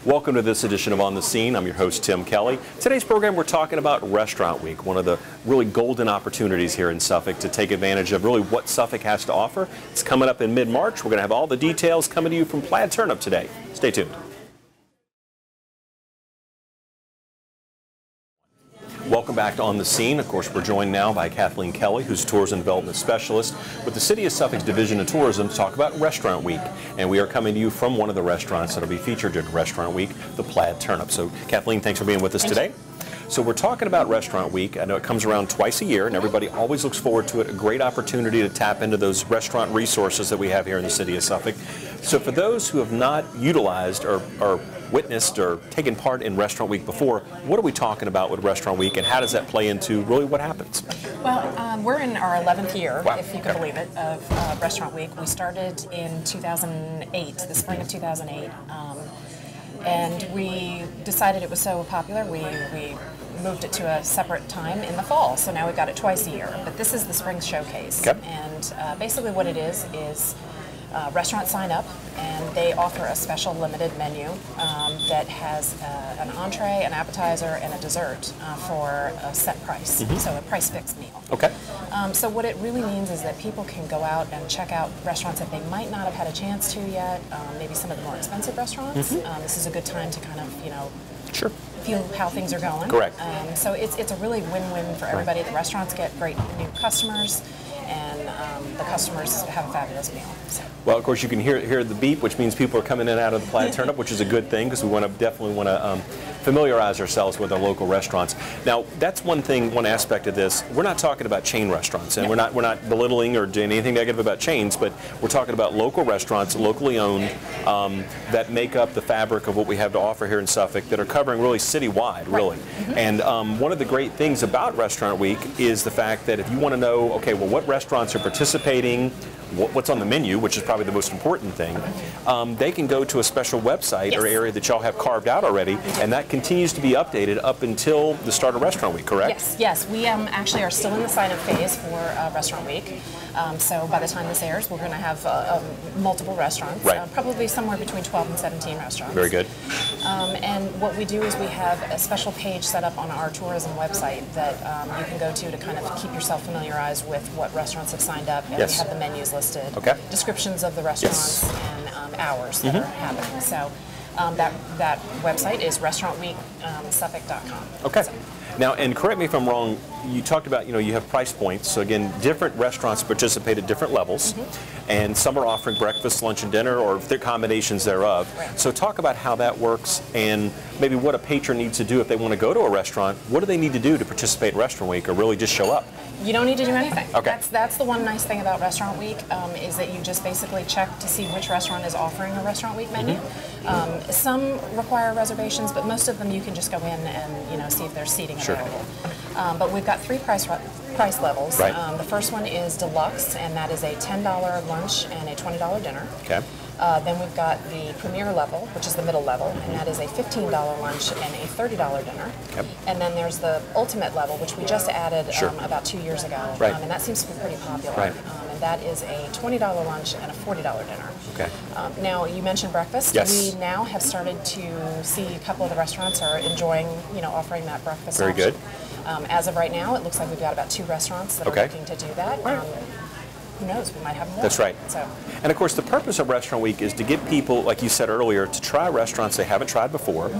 Welcome to this edition of On the Scene. I'm your host, Tim Kelly. Today's program, we're talking about Restaurant Week, one of the really golden opportunities here in Suffolk to take advantage of really what Suffolk has to offer. It's coming up in mid-March. We're going to have all the details coming to you from Plaid Turnip today. Stay tuned. Welcome back to On the Scene. Of course, we're joined now by Kathleen Kelly, who's Tourism Development Specialist with the City of Suffolk's Division of Tourism to talk about Restaurant Week. And we are coming to you from one of the restaurants that will be featured during Restaurant Week, the Plaid Turnip. So, Kathleen, thanks for being with us today. So we're talking about Restaurant Week. I know it comes around twice a year, and everybody always looks forward to it. A great opportunity to tap into those restaurant resources that we have here in the City of Suffolk. So for those who have not utilized or witnessed or taken part in Restaurant Week before, what are we talking about with Restaurant Week, and how does that play into really what happens? Well, we're in our 11th year, if you can believe it, of Restaurant Week. We started in 2008, the spring of 2008. And we decided it was so popular, we moved it to a separate time in the fall. So now we've got it twice a year. But this is the spring showcase. Okay. And basically what it is restaurants sign up, and they offer a special limited menu that has an entree, an appetizer, and a dessert for a set price. So a price fixed meal. Okay. So what it really means is that people can go out and check out restaurants that they might not have had a chance to yet, maybe some of the more expensive restaurants. This is a good time to kind of, Sure. feel how things are going. Correct. So it's a really win-win for everybody. The restaurants get great new customers, and the customers have a fabulous meal. So. Well, of course, you can hear the beep, which means people are coming in and out of the Plaid Turnip, which is a good thing because we definitely want to familiarize ourselves with our local restaurants. Now, that's one thing, one aspect of this. We're not talking about chain restaurants, and we're not belittling or doing anything negative about chains, but we're talking about local restaurants, locally owned, that make up the fabric of what we have to offer here in Suffolk, that are covering really citywide, really. And one of the great things about Restaurant Week is the fact that if you want to know, okay, well, what restaurants are participating, what's on the menu, which is probably the most important thing, they can go to a special website or area that y'all have carved out already, and that continues to be updated up until the start of Restaurant Week, correct? Yes. We actually are still in the sign-up phase for Restaurant Week. So by the time this airs, we're going to have multiple restaurants, probably somewhere between 12 and 17 restaurants. Very good. And what we do is we have a special page set up on our tourism website that you can go to kind of keep yourself familiarized with what restaurants have signed up, and we have the menus listed, descriptions of the restaurants, and hours that are happening. So that website is restaurantweeksuffolk.com. Okay. So. Now, and correct me if I'm wrong, you talked about, you have price points. So again, different restaurants participate at different levels, and some are offering breakfast, lunch, and dinner, or their combinations thereof. So talk about how that works, and maybe what a patron needs to do if they want to go to a restaurant. What do they need to do to participate in Restaurant Week, or really just show up? You don't need to do anything. Okay. That's the one nice thing about Restaurant Week, is that you just basically check to see which restaurant is offering a Restaurant Week menu. Some require reservations, but most of them you can just go in and see if there's seating available. But we've got three price levels. The first one is deluxe, and that is a $10 lunch and a $20 dinner. Okay. Then we've got the premier level, which is the middle level, and that is a $15 lunch and a $30 dinner. Okay. And then there's the ultimate level, which we just added about 2 years ago, and that seems to be pretty popular. And that is a $20 lunch and a $40 dinner. Okay. Now, you mentioned breakfast. Yes. We now have started to see a couple of the restaurants are enjoying, offering that breakfast option. Very good. As of right now, it looks like we've got about 2 restaurants that are looking to do that. Who knows, we might have more. That's right. So. And of course, the purpose of Restaurant Week is to get people, like you said earlier, to try restaurants they haven't tried before.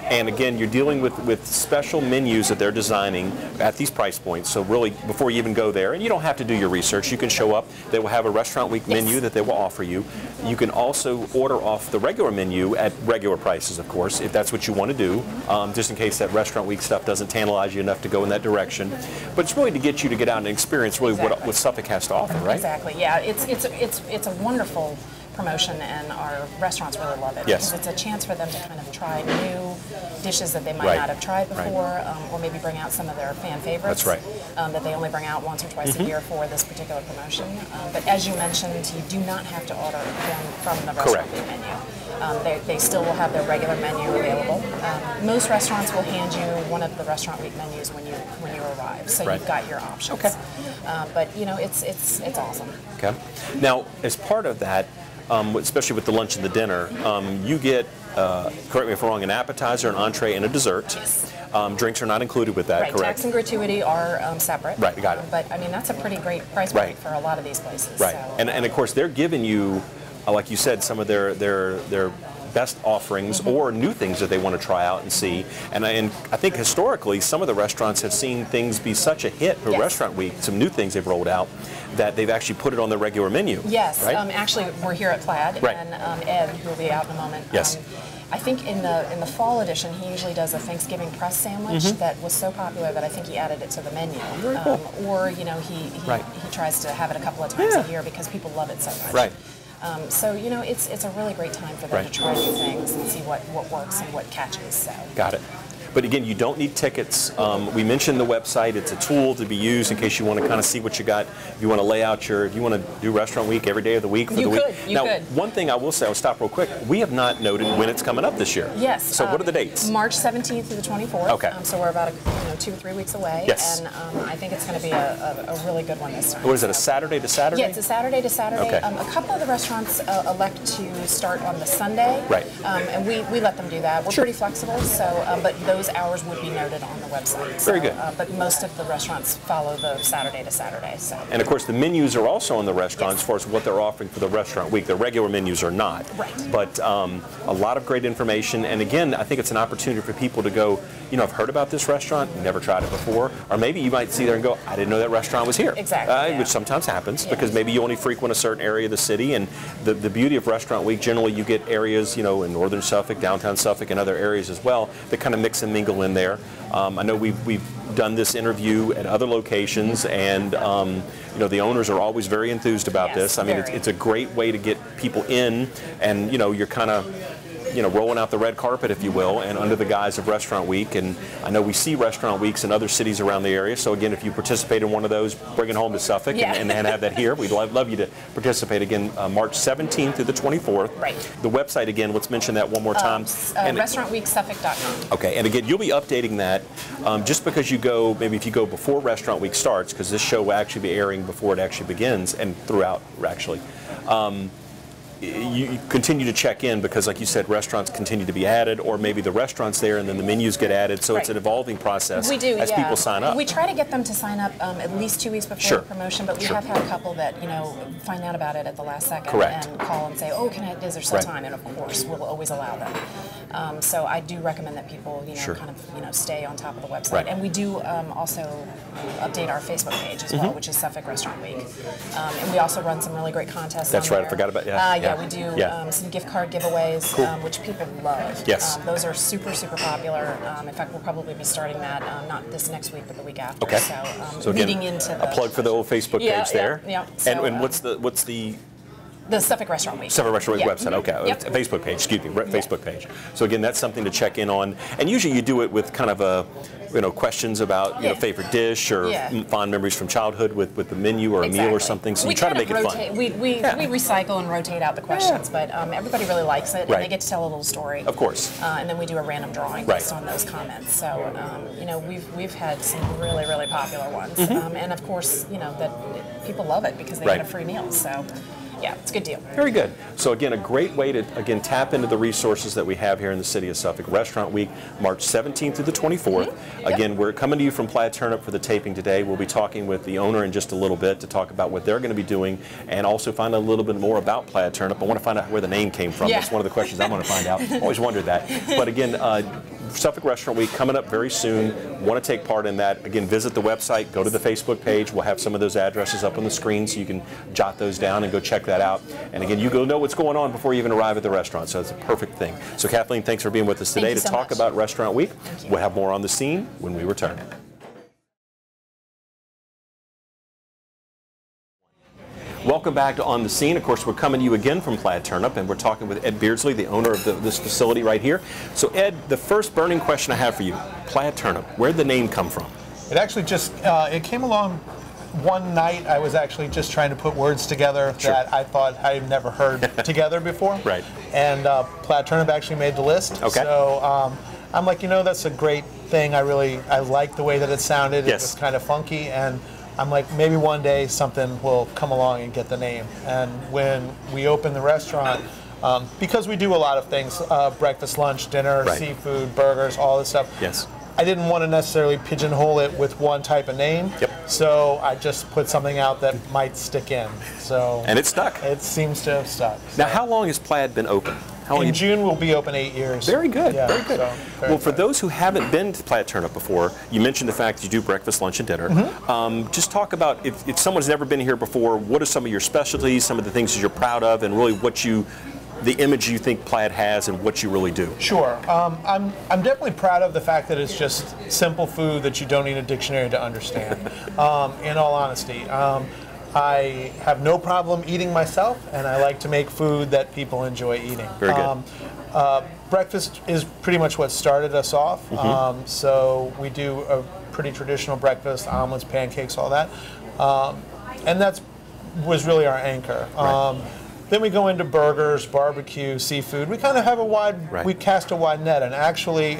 And again, you're dealing with special menus that they're designing at these price points. So really, before you even go there, and you don't have to do your research, you can show up. They will have a Restaurant Week menu that they will offer you. You can also order off the regular menu at regular prices, of course, if that's what you want to do, just in case that Restaurant Week stuff doesn't tantalize you enough to go in that direction. But it's really to get you to get out and experience really what Suffolk has to offer, right? Exactly. Yeah, it's a wonderful promotion, and our restaurants really love it because it's a chance for them to kind of try new dishes that they might not have tried before, or maybe bring out some of their fan favorites. That's right. That they only bring out once or twice a year for this particular promotion. But as you mentioned, you do not have to order them from the Restaurant Week menu. They still will have their regular menu available. Most restaurants will hand you one of the Restaurant Week menus when you arrive, so you've got your options. Okay. But it's awesome. Okay. Now, as part of that, especially with the lunch and the dinner, you get correct me if I'm wrong, an appetizer, an entree, and a dessert. Yes. Drinks are not included with that, right, correct? Tax and gratuity are separate. Right, got it. But I mean, that's a pretty great price point for a lot of these places. Right, So, and of course they're giving you, like you said, some of their best offerings or new things that they want to try out and see. And I think historically some of the restaurants have seen things be such a hit for Restaurant Week, some new things they've rolled out, that they've actually put it on the regular menu. Yes, right? Actually we're here at Plaid, right. and Ed, who will be out in a moment. Yes. I think in the fall edition, he usually does a Thanksgiving press sandwich that was so popular that I think he added it to the menu. Very cool. Or he tries to have it a couple of times a year because people love it so much. Right. So it's a really great time for them to try new things and see what works and what catches. So. Got it. But again, you don't need tickets. We mentioned the website. It's a tool to be used in case you want to kind of see what you got. If you want to lay out if you want to do Restaurant Week every day of the week for the week. You could. One thing I will say, I'll stop real quick. We have not noted when it's coming up this year. Yes. So what are the dates? March 17th through the 24th. Okay. So we're about 2 or 3 weeks away. Yes. And I think it's going to be a really good one this time. What is it, a Saturday to Saturday? Yeah, it's a Saturday to Saturday. Okay. A couple of the restaurants elect to start on the Sunday. Right. And we let them do that. We're pretty flexible, so but those hours would be noted on the website. So, Very good. But most of the restaurants follow the Saturday to Saturday. So. And of course, the menus are also on the restaurants as far as what they're offering for the Restaurant Week. The regular menus are not. Right. But a lot of great information. And again, I think it's an opportunity for people to go, I've heard about this restaurant, never tried it before. Or maybe you might see there and go, I didn't know that restaurant was here. Exactly. Which sometimes happens because maybe you only frequent a certain area of the city. And the beauty of Restaurant Week, generally you get areas, in northern Suffolk, downtown Suffolk, and other areas as well that kind of mix and mingle in there. I know we've done this interview at other locations, and the owners are always very enthused about this. I mean, it's a great way to get people in, and you're kind of rolling out the red carpet, if you will, and under the guise of Restaurant Week. And I know we see Restaurant Weeks in other cities around the area. So again, if you participate in one of those, bring it home to Suffolk and have that here. We'd love you to participate again, March 17th through the 24th. Right. The website again, let's mention that one more time. RestaurantWeekSuffolk.com. Okay, and again, you'll be updating that just because you go, maybe if you go before Restaurant Week starts, because this show will actually be airing before it actually begins and throughout, actually. You continue to check in because, like you said, restaurants continue to be added, or maybe the restaurant's there and then the menus get added. So it's an evolving process as people sign up. We try to get them to sign up at least 2 weeks before the promotion, but we have had a couple that find out about it at the last second and call and say, "Oh, is there still time?" And of course, we'll always allow them. So I do recommend that people, kind of, stay on top of the website, and we do also update our Facebook page as well, which is Suffolk Restaurant Week, and we also run some really great contests. That's right. I forgot about that. Yeah, we do some gift card giveaways, which people love. Yes. Those are super, super popular. In fact, we'll probably be starting that not this next week, but the week after. Okay. So again, leading into a plug for the old Facebook page there. Yeah. So, and what's the The Suffolk Restaurant Week. Suffolk Restaurant Week website, okay. Yep. Facebook page, excuse me, Facebook page. So again, that's something to check in on. And usually you do it with kind of a, questions about, favorite dish or fond memories from childhood with the menu or a meal or something. So you try to make it fun. We recycle and rotate out the questions, but everybody really likes it, and they get to tell a little story. Of course. And then we do a random drawing based on those comments. So, we've had some really, really popular ones. And of course, that people love it because they get a free meal. So. Yeah, it's a good deal. Very good. So again, a great way to, tap into the resources that we have here in the city of Suffolk. Restaurant Week, March 17th through the 24th. Again, we're coming to you from Plaid Turnip for the taping today. We'll be talking with the owner in just a little bit to talk about what they're going to be doing and also find out a little bit more about Plaid Turnip. I want to find out where the name came from. That's one of the questions I want to find out. Always wondered that. But again, Suffolk Restaurant Week coming up very soon. Want to take part in that. Again, visit the website, go to the Facebook page. We'll have some of those addresses up on the screen so you can jot those down and go check that out. And again, you go know what's going on before you even arrive at the restaurant, so it's a perfect thing. So Kathleen, thanks for being with us today to talk about Restaurant Week. We'll have more on the scene when we return. Welcome back to On the Scene. Of course, we're coming to you again from Plaid Turnip, and we're talking with Ed Beardsley, the owner of this facility right here. So Ed, the first burning question I have for you, Plaid Turnip, where'd the name come from? It actually just, it came along one night. I was actually just trying to put words together that I thought I'd never heard together before. Right. And Plaid Turnip actually made the list. Okay. So I'm like, that's a great thing. I like the way that it sounded. It was kind of funky, and I'm like, maybe one day something will come along and get the name. And when we opened the restaurant, because we do a lot of things, breakfast, lunch, dinner, Right. seafood, burgers, all this stuff. Yes. I didn't want to necessarily pigeonhole it with one type of name, Yep. so I just put something out that might stick in. So And it stuck. it seems to have stuck. Now, how long has Plaid been open? How long In you- June, we'll be open 8 years. Very good, Yeah, very good. so very Well, for good. those who haven't been to Plaid Turnip before, you mentioned the fact that you do breakfast, lunch, and dinner. Just talk about, if someone's never been here before, what are some of your specialties, some of the things that you're proud of, and really the image you think Plaid has and what you really do? Sure. I'm definitely proud of the fact that it's just simple food that you don't need a dictionary to understand, in all honesty. I have no problem eating myself, and I like to make food that people enjoy eating. Very good. Breakfast is pretty much what started us off. So we do a pretty traditional breakfast, omelets, pancakes, all that. And that was really our anchor. Right. Then we go into burgers, barbecue, seafood. We kind of have we cast a wide net, and actually,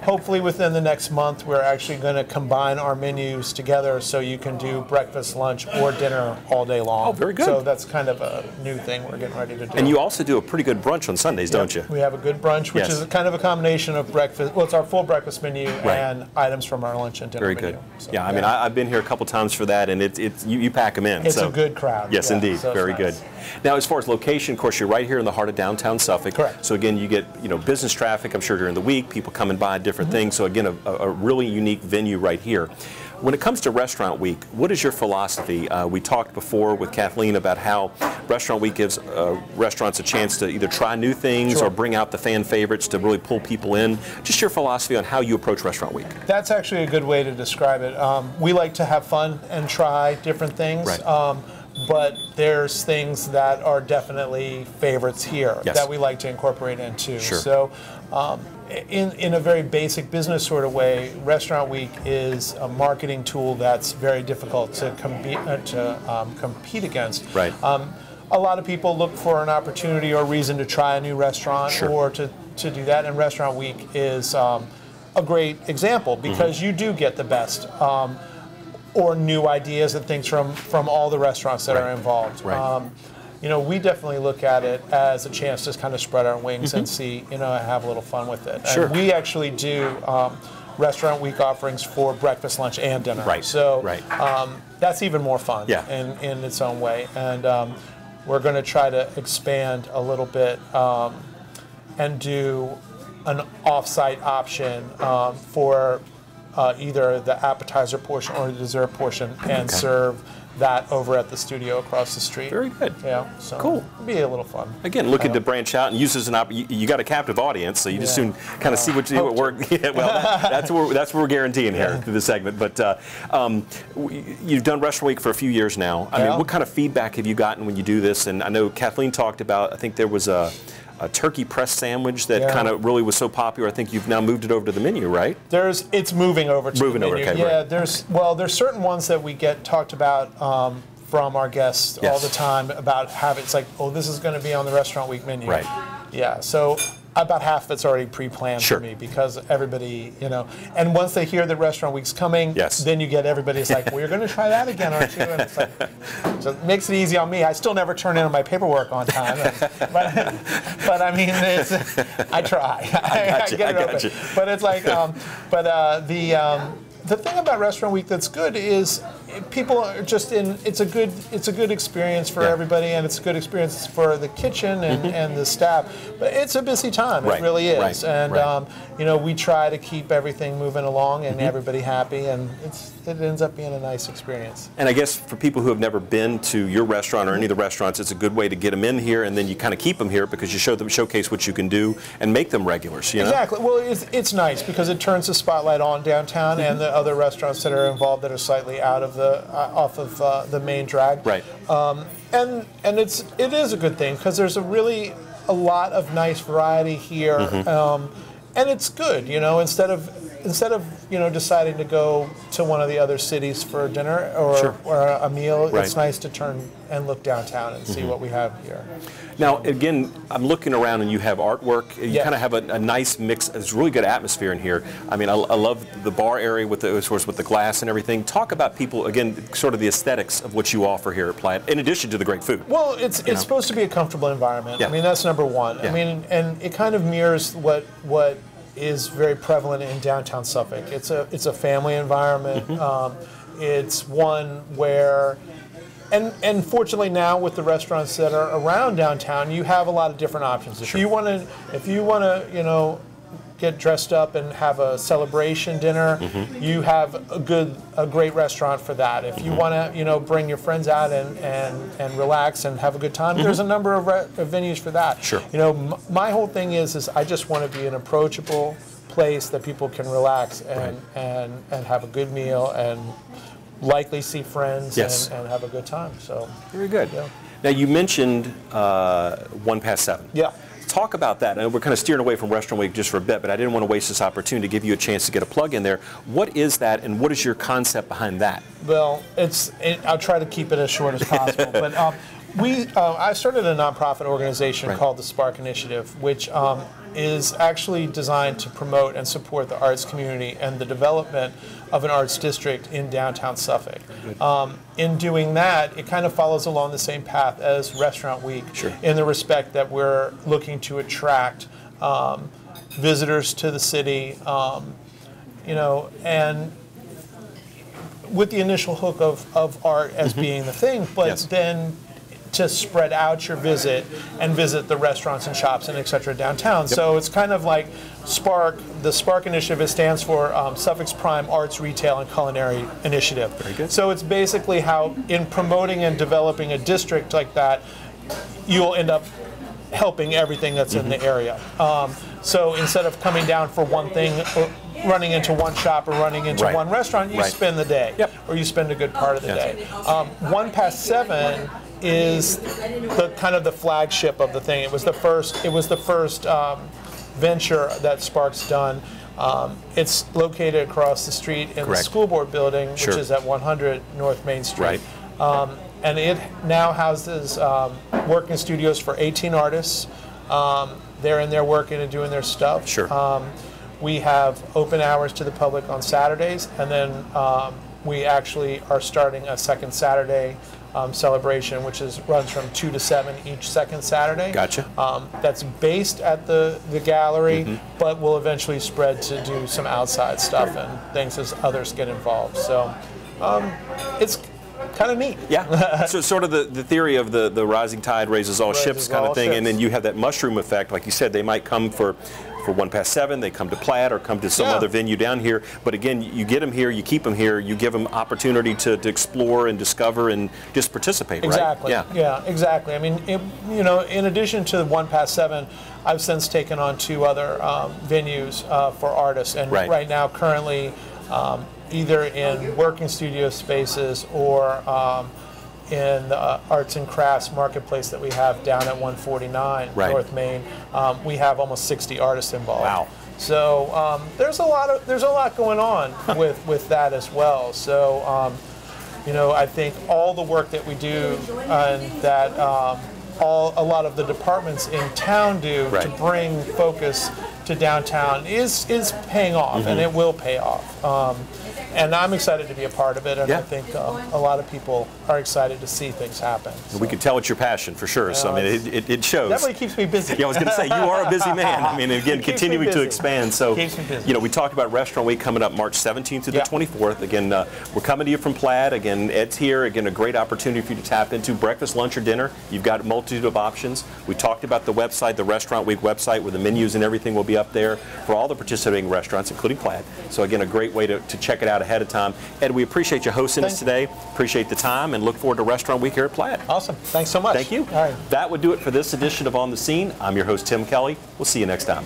hopefully within the next month, we're actually going to combine our menus together so you can do breakfast, lunch, or dinner all day long. Oh, very good. So that's kind of a new thing we're getting ready to do. And you also do a pretty good brunch on Sundays, don't you? We have a good brunch, which Yes. is kind of a combination of breakfast. Well, it's our full breakfast menu Right. and items from our lunch and dinner Very menu. good. So, Yeah, I mean, I've been here a couple times for that, and you pack them in. it's so. a good crowd. Yes, Yeah, indeed. so it's Very nice. good. Now, as far as location, of course, you're right here in the heart of downtown Suffolk. Correct. So again, you get business traffic. I'm sure during the week, people come and buy different things. So again, a really unique venue right here. When it comes to Restaurant Week, what is your philosophy? We talked before with Kathleen about how Restaurant Week gives restaurants a chance to either try new things Sure. or bring out the fan favorites to really pull people in. Just your philosophy on how you approach Restaurant Week. That's actually a good way to describe it. We like to have fun and try different things. Right. But there's things that are definitely favorites here Yes. that we like to incorporate into. Sure. So, in a very basic business sort of way, Restaurant Week is a marketing tool that's very difficult to compete against. Right. A lot of people look for an opportunity or reason to try a new restaurant Sure. or to do that, and Restaurant Week is a great example because you do get the best or new ideas and things from all the restaurants that Right. are involved. Right. We definitely look at it as a chance to kind of spread our wings and see, have a little fun with it. Sure. And we actually do Restaurant Week offerings for breakfast, lunch, and dinner. Right. So Right. that's even more fun Yeah. in its own way. And we're going to try to expand a little bit and do an off-site option for either the appetizer portion or the dessert portion and Okay. serve that over at the studio across the street. Very good. Yeah, so Cool. it'll be a little fun. Again, looking to branch out and use as an you got a captive audience, so you just Yeah. soon kind of see what work. Yeah, well, that's what we're guaranteeing here through the segment. But you've done Restaurant Week for a few years now. I mean, what kind of feedback have you gotten when you do this? And I know Kathleen talked about. I think there was a turkey press sandwich that kind of really was so popular. I think you've now moved it over to the menu, right? It's moving over to Moving the over, menu. okay, Yeah, right. there's certain ones that we get talked about from our guests all the time about it's like, oh, this is going to be on the Restaurant Week menu. Right. Yeah, so about half of it's already pre-planned Sure. for me because everybody, and once they hear that Restaurant Week's coming, then you get everybody's like, well, you're going to try that again, aren't you? And it's like, so it makes it easy on me. I still never turn in my paperwork on time, but I mean, I try. I get it open. But it's like, the thing about Restaurant Week that's good is people are just it's a good experience for everybody, and it's a good experience for the kitchen and the staff. But it's a busy time. It really is. And we try to keep everything moving along and everybody happy, and it ends up being a nice experience. And I guess for people who have never been to your restaurant or any of the restaurants, it's a good way to get them in here, and then you kind of keep them here because you showcase what you can do and make them regulars. Exactly. Well, it's nice because it turns the spotlight on downtown and the other restaurants that are involved that are slightly out of off of the main drag. Right. And it is a good thing because there's a lot of nice variety here, and it's good. Instead of instead of deciding to go to one of the other cities for dinner or a meal, it's nice to turn and look downtown and see what we have here. Now, again, I'm looking around and you have artwork. You kind of have a nice mix. It's really good atmosphere in here. I mean, I love the bar area with the glass and everything. Talk about people, again, sort of the aesthetics of what you offer here at Plaid, in addition to the great food. Well, it's supposed to be a comfortable environment. Yeah. I mean, that's number one. Yeah. I mean, and it kind of mirrors what is very prevalent in downtown Suffolk. It's a family environment. It's one where, and fortunately now with the restaurants that are around downtown, you have a lot of different options. If you want to, get dressed up and have a celebration dinner, you have a great restaurant for that. If you want to, bring your friends out and relax and have a good time, there's a number of venues for that. Sure. My whole thing is I just want to be an approachable place that people can relax and have a good meal and likely see friends and have a good time. So very good. Yeah. Now you mentioned 1 past 7. Yeah. Talk about that. And we're kind of steering away from Restaurant Week just for a bit, but I didn't want to waste this opportunity to give you a chance to get a plug in there. What is that, and what is your concept behind that? Well, I'll try to keep it as short as possible. But I started a nonprofit organization called the Spark Initiative, which is actually designed to promote and support the arts community and the development of an arts district in downtown Suffolk. In doing that, it kind of follows along the same path as Restaurant Week in the respect that we're looking to attract visitors to the city, and with the initial hook of art as being the thing, but then to spread out your visit and visit the restaurants and shops and et cetera downtown. So it's kind of like Spark. The Spark Initiative stands for Suffolk's Prime Arts, Retail, and Culinary Initiative. Very good. So it's basically how in promoting and developing a district like that, you'll end up helping everything that's in the area. So instead of coming down for one thing, or running into one shop or running into one restaurant, you spend the day, or you spend a good part of the day. 1 past 7 is the kind of the flagship of the thing. It was the first venture that Spark's done. It's located across the street in the school board building, which is at 100 North Main Street. And it now houses working studios for 18 artists. They're in there working and doing their stuff. We have open hours to the public on Saturdays, and then we actually are starting a second Saturday celebration, which runs from 2 to 7 each second Saturday. Gotcha. That's based at the gallery, but will eventually spread to do some outside stuff and things as others get involved. So it's kind of neat. Yeah. So sort of the theory of the rising tide raises all ships kind of thing, and then you have that mushroom effect. Like you said, they might come for 1 past 7, they come to Plaid or come to some other venue down here. But again, you get them here, you keep them here, you give them opportunity to explore and discover and just participate, exactly. right? Yeah, exactly. I mean, in addition to 1 past 7, I've since taken on 2 other venues for artists. And right now, currently, either in working studio spaces or in the arts and crafts marketplace that we have down at 149 North Main, we have almost 60 artists involved. Wow! So there's a lot going on with that as well. So I think all the work that we do and that a lot of the departments in town do to bring focus to downtown is paying off, and it will pay off. And I'm excited to be a part of it, and I think a lot of people are excited to see things happen. So. We can tell it's your passion for sure. So I mean, it shows. Definitely keeps me busy. Yeah, I was going to say you are a busy man. I mean, again, continuing to expand. So keeps me busy. We talked about Restaurant Week coming up March 17th to the 24th. Again, we're coming to you from Plaid. Again, Ed's here. Again, a great opportunity for you to tap into breakfast, lunch, or dinner. You've got a multitude of options. We talked about the website, the Restaurant Week website, where the menus and everything will be up there for all the participating restaurants, including Plaid. So again, a great way to check it out ahead of time. Ed, we appreciate you hosting us today. Appreciate the time and look forward to Restaurant Week here at Plaid. Awesome. Thanks so much. Thank you. All right. That would do it for this edition of On the Scene. I'm your host, Tim Kelly. We'll see you next time.